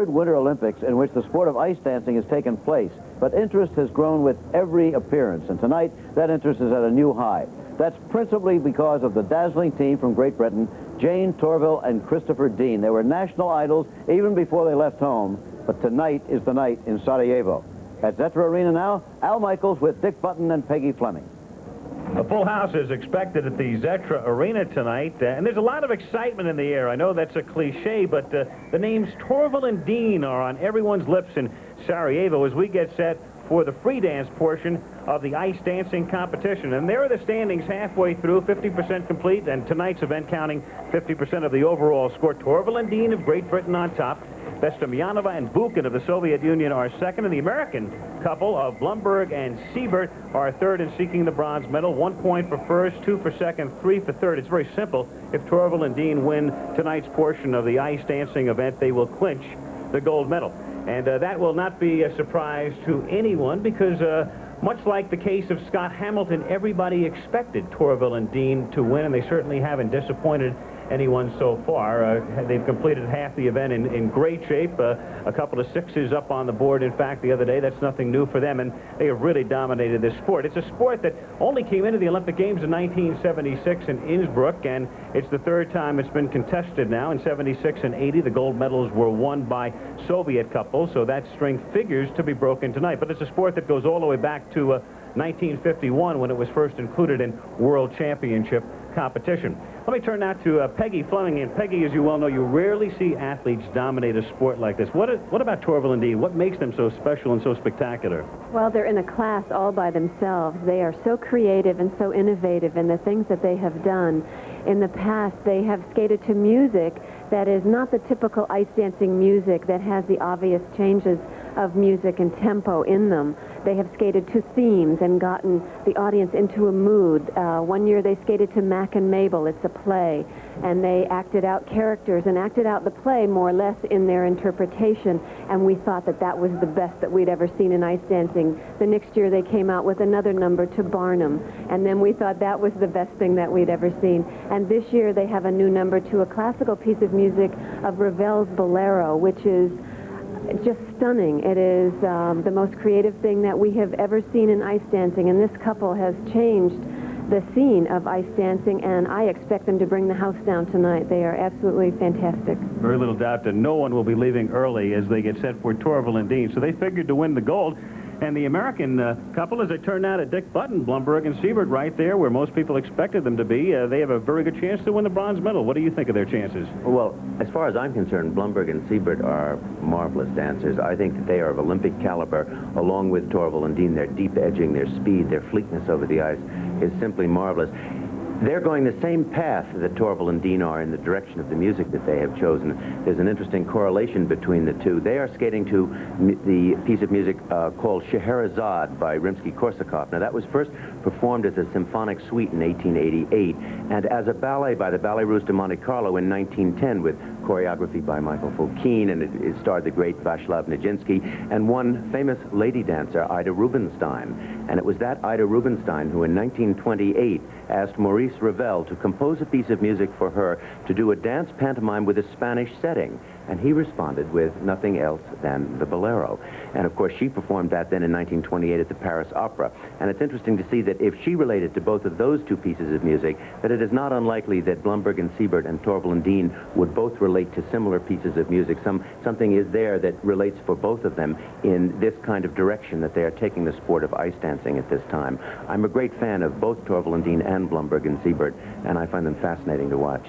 Third Winter Olympics in which the sport of ice dancing has taken place, but interest has grown with every appearance, and tonight that interest is at a new high. That's principally because of the dazzling team from Great Britain, Jane Torvill and Christopher Dean. They were national idols even before they left home, but tonight is the night in Sarajevo. At Zetra Arena now, Al Michaels with Dick Button and Peggy Fleming. A full house is expected at the Zetra Arena tonight, and there's a lot of excitement in the air. I know that's a cliche, but the names Torvill and Dean are on everyone's lips in Sarajevo as we get set for the free dance portion of the ice dancing competition. And there are the standings halfway through, 50% complete, and tonight's event counting 50% of the overall score. Torvill and Dean of Great Britain on top. Bestemyanova and Buchan of the Soviet Union are second, and the American couple of Blumberg and Siebert are third and seeking the bronze medal. 1 point for first, 2 for second, 3 for third. It's very simple. If Torvill and Dean win tonight's portion of the ice dancing event, they will clinch the gold medal. And that will not be a surprise to anyone because much like the case of Scott Hamilton, everybody expected Torvill and Dean to win, and they certainly haven't disappointed anyone so far. They've completed half the event in great shape. A couple of sixes up on the board, in fact, the other day. That's nothing new for them, and they have really dominated this sport. It's a sport that only came into the Olympic Games in 1976 in Innsbruck, and it's the third time it's been contested now. In 76 and 80, the gold medals were won by Soviet couples, so that string figures to be broken tonight. But it's a sport that goes all the way back to 1951 when it was first included in World Championship competition. Let me turn now to Peggy Fleming. And Peggy, as you well know, you rarely see athletes dominate a sport like this. What about Torvill and Dean? What makes them so special and so spectacular? Well, they're in a class all by themselves. They are so creative and so innovative in the things that they have done. In the past, they have skated to music that is not the typical ice dancing music that has the obvious changes of music and tempo in them. They have skated to themes and gotten the audience into a mood. One year they skated to Mac and Mabel. It's a play, and they acted out characters and acted out the play more or less in their interpretation, and we thought that that was the best that we'd ever seen in ice dancing. The next year they came out with another number to Barnum, and then we thought that was the best thing that we'd ever seen. And this year they have a new number to a classical piece of music of Ravel's Bolero, which is just stunning. It is the most creative thing that we have ever seen in ice dancing, and this couple has changed the scene of ice dancing, and I expect them to bring the house down tonight. They are absolutely fantastic. Very little doubt that no one will be leaving early as they get set for Torvill and Dean. So they figured to win the gold. And the American couple, as it turned out, at Dick Button, Blumberg and Siebert, right there where most people expected them to be, they have a very good chance to win the bronze medal. What do you think of their chances? Well, as far as I'm concerned, Blumberg and Siebert are marvelous dancers. I think that they are of Olympic caliber, along with Torvill and Dean. Their deep edging, their speed, their fleetness over the ice is simply marvelous. They're going the same path that Torvill and Dean are in the direction of the music that they have chosen. There's an interesting correlation between the two. They are skating to the piece of music called Scheherazade by Rimsky-Korsakov. Now, that was first performed as a symphonic suite in 1888 and as a ballet by the Ballet Russe de Monte Carlo in 1910 with choreography by Michael Fokine, and it starred the great Václav Nijinsky and one famous lady dancer, Ida Rubinstein. And it was that Ida Rubinstein who in 1928 asked Maurice Ravel to compose a piece of music for her to do a dance pantomime with a Spanish setting. And he responded with nothing else than the Bolero. And of course, she performed that then in 1928 at the Paris Opera. And it's interesting to see that if she related to both of those two pieces of music, that it is not unlikely that Blumberg and Siebert and Torvill and Dean would both relate to similar pieces of music. Something is there that relates for both of them in this kind of direction that they are taking the sport of ice dancing at this time. I'm a great fan of both Torvill and Dean and Blumberg and Siebert, and I find them fascinating to watch.